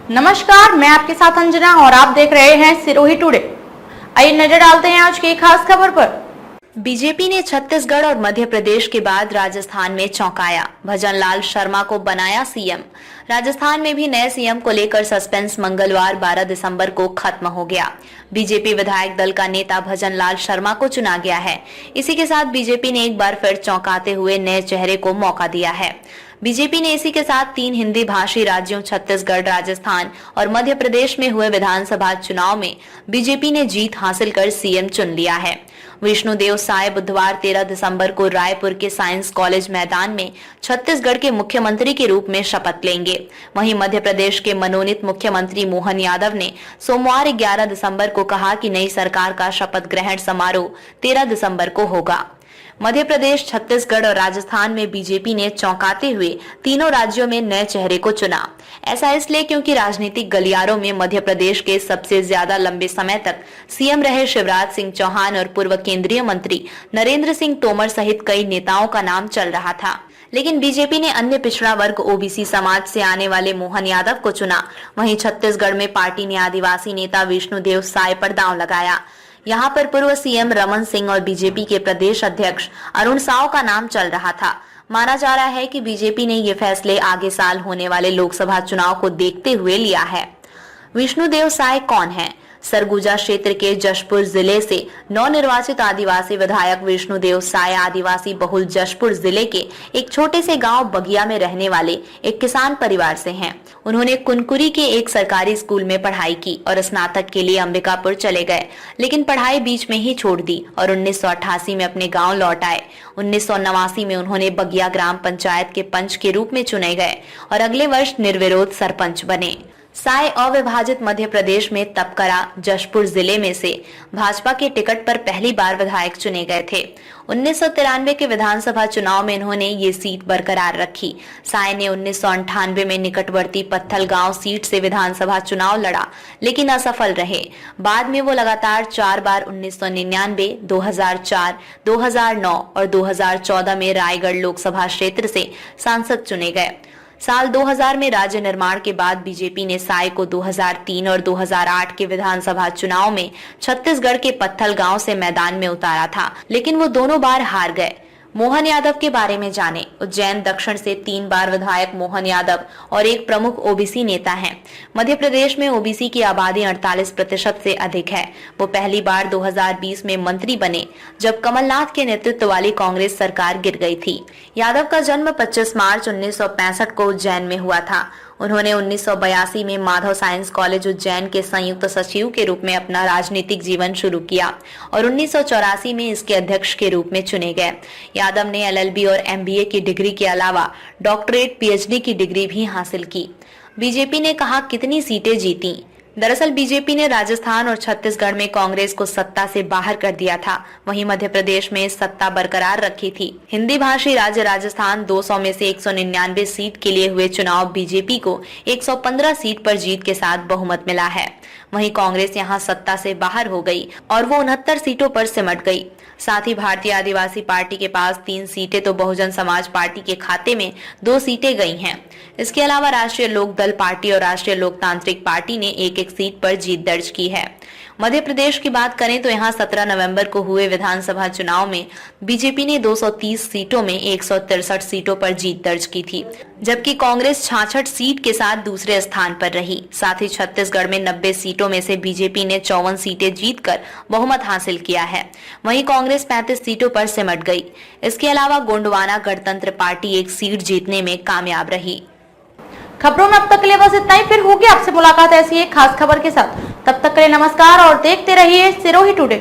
नमस्कार, मैं आपके साथ अंजना और आप देख रहे हैं सिरोही टुडे। आइए नजर डालते हैं आज की खास खबर पर। बीजेपी ने छत्तीसगढ़ और मध्य प्रदेश के बाद राजस्थान में चौंकाया, भजन लाल शर्मा को बनाया सीएम। राजस्थान में भी नए सीएम को लेकर सस्पेंस मंगलवार 12 दिसंबर को खत्म हो गया। बीजेपी विधायक दल का नेता भजन लाल शर्मा को चुना गया है। इसी के साथ बीजेपी ने एक बार फिर चौंकाते हुए नए चेहरे को मौका दिया है। बीजेपी ने इसी के साथ 3 हिंदी भाषी राज्यों छत्तीसगढ़, राजस्थान और मध्य प्रदेश में हुए विधानसभा चुनाव में बीजेपी ने जीत हासिल कर सीएम चुन लिया है। विष्णुदेव साय बुधवार 13 दिसंबर को रायपुर के साइंस कॉलेज मैदान में छत्तीसगढ़ के मुख्यमंत्री के रूप में शपथ लेंगे। वहीं मध्य प्रदेश के मनोनीत मुख्यमंत्री मोहन यादव ने सोमवार 11 दिसंबर को कहा कि नई सरकार का शपथ ग्रहण समारोह 13 दिसंबर को होगा। मध्य प्रदेश, छत्तीसगढ़ और राजस्थान में बीजेपी ने चौंकाते हुए तीनों राज्यों में नए चेहरे को चुना। ऐसा इसलिए क्योंकि राजनीतिक गलियारों में मध्य प्रदेश के सबसे ज्यादा लंबे समय तक सीएम रहे शिवराज सिंह चौहान और पूर्व केंद्रीय मंत्री नरेंद्र सिंह तोमर सहित कई नेताओं का नाम चल रहा था। लेकिन बीजेपी ने अन्य पिछड़ा वर्ग ओबीसी समाज से आने वाले मोहन यादव को चुना। वहीं छत्तीसगढ़ में पार्टी ने आदिवासी नेता विष्णुदेव साय पर दांव लगाया। यहाँ पर पूर्व सीएम रमन सिंह और बीजेपी के प्रदेश अध्यक्ष अरुण साव का नाम चल रहा था। माना जा रहा है कि बीजेपी ने ये फैसले आगे साल होने वाले लोकसभा चुनाव को देखते हुए लिया है। विष्णुदेव साय कौन है? सरगुजा क्षेत्र के जशपुर जिले से नवनिर्वाचित आदिवासी विधायक विष्णुदेव साय आदिवासी बहुल जशपुर जिले के एक छोटे से गांव बगिया में रहने वाले एक किसान परिवार से हैं। उन्होंने कुनकुरी के एक सरकारी स्कूल में पढ़ाई की और स्नातक के लिए अंबिकापुर चले गए, लेकिन पढ़ाई बीच में ही छोड़ दी और 1988 में अपने गाँव लौट आए। 1989 में उन्होंने बगिया ग्राम पंचायत के पंच के रूप में चुने गए और अगले वर्ष निर्विरोध सरपंच बने। साय अविभाजित मध्य प्रदेश में तपकरा जशपुर जिले में से भाजपा के टिकट पर पहली बार विधायक चुने गए थे। 1993 के विधानसभा चुनाव में इन्होंने ये सीट बरकरार रखी। साय ने 1998 में निकटवर्ती पत्थल गांव सीट से विधानसभा चुनाव लड़ा, लेकिन असफल रहे। बाद में वो लगातार 4 बार 1999, 2004, 2009 और 2014 में रायगढ़ लोकसभा क्षेत्र से सांसद चुने गए। साल 2000 में राज्य निर्माण के बाद बीजेपी ने साय को 2003 और 2008 के विधानसभा चुनाव में छत्तीसगढ़ के पत्थल गांव से मैदान में उतारा था, लेकिन वो दोनों बार हार गए। मोहन यादव के बारे में जाने। उज्जैन दक्षिण से 3 बार विधायक मोहन यादव और एक प्रमुख ओबीसी नेता हैं। मध्य प्रदेश में ओबीसी की आबादी 48% से अधिक है। वो पहली बार 2020 में मंत्री बने, जब कमलनाथ के नेतृत्व वाली कांग्रेस सरकार गिर गई थी। यादव का जन्म 25 मार्च 1965 को उज्जैन में हुआ था। उन्होंने 1982 में माधव साइंस कॉलेज उज्जैन के संयुक्त सचिव के रूप में अपना राजनीतिक जीवन शुरू किया और 1984 में इसके अध्यक्ष के रूप में चुने गए। यादव ने एलएलबी और एमबीए की डिग्री के अलावा डॉक्टरेट पीएचडी की डिग्री भी हासिल की। बीजेपी ने कहा कितनी सीटें जीती? दरअसल बीजेपी ने राजस्थान और छत्तीसगढ़ में कांग्रेस को सत्ता से बाहर कर दिया था। वहीं मध्य प्रदेश में सत्ता बरकरार रखी थी। हिंदी भाषी राज्य राजस्थान 200 में से 199 सीट के लिए हुए चुनाव बीजेपी को 115 सीट पर जीत के साथ बहुमत मिला है। वहीं कांग्रेस यहां सत्ता से बाहर हो गई और वो 69 सीटों पर सिमट गई। साथ ही भारतीय आदिवासी पार्टी के पास 3 सीटें तो बहुजन समाज पार्टी के खाते में 2 सीटें गई हैं। इसके अलावा राष्ट्रीय लोक दल पार्टी और राष्ट्रीय लोकतांत्रिक पार्टी ने एक सीट पर जीत दर्ज की है। मध्य प्रदेश की बात करें तो यहां 17 नवंबर को हुए विधानसभा चुनाव में बीजेपी ने 230 सीटों में 163 सीटों पर जीत दर्ज की थी, जबकि कांग्रेस 66 सीट के साथ दूसरे स्थान पर रही। साथ ही छत्तीसगढ़ में 90 सीटों में से बीजेपी ने 54 सीटें जीतकर बहुमत हासिल किया है। वहीं कांग्रेस 35 सीटों पर सिमट गई। इसके अलावा गोंडवाना गणतंत्र पार्टी 1 सीट जीतने में कामयाब रही। खबरों में अब तक के लिए बस इतना ही। फिर होगी आपसे मुलाकात ऐसी एक खास खबर के साथ। तब तक के लिए नमस्कार और देखते रहिए सिरोही टुडे।